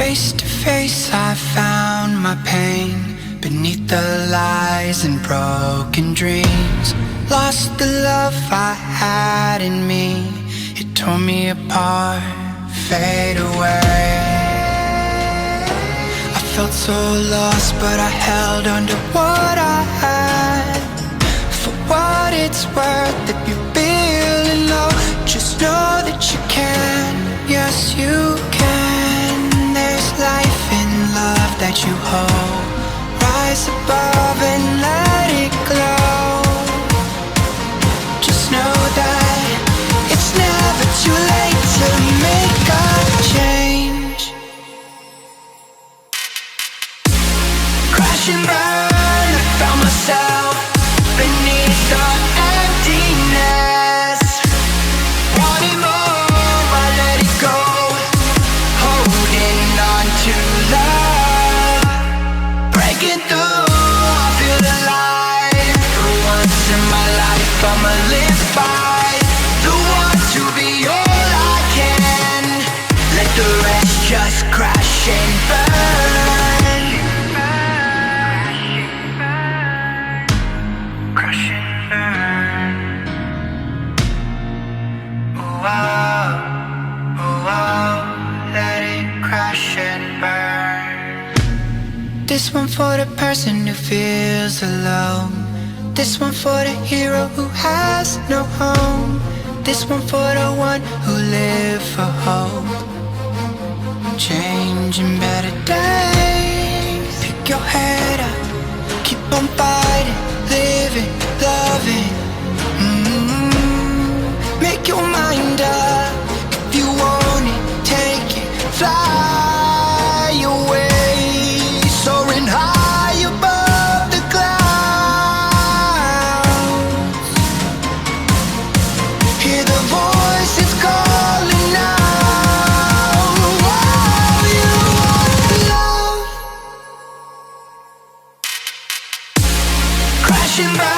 Face to face I found my pain beneath the lies and broken dreams. Lost the love I had in me, it tore me apart, fade away. I felt so lost, but I held on to what I had. For what it's worth, if you're feeling low, just know that you can, yes you can. There's life in love that you hold. Rise above and let it glow. Just know that it's never too late to make a change. Crash and burn, I found myself beneath the emptiness. Wanting more, I let it go. Holding on to love. Breaking through, I feel alive. For once in my life, I'ma live by the want to be all I can. Let the rest just crash and burn. Crash and burn. Oh, oh, oh, oh, let it crash and burn. This one for the person who feels alone. This one for the hero who has no home. This one for the one who live for hope. Changing better days. Pick your head up, keep on fighting, living, loving. Make your mind up. If you want it, take it, fly away. Soaring high above the clouds. Hear the voices calling out. Oh, you want love. Crashing back.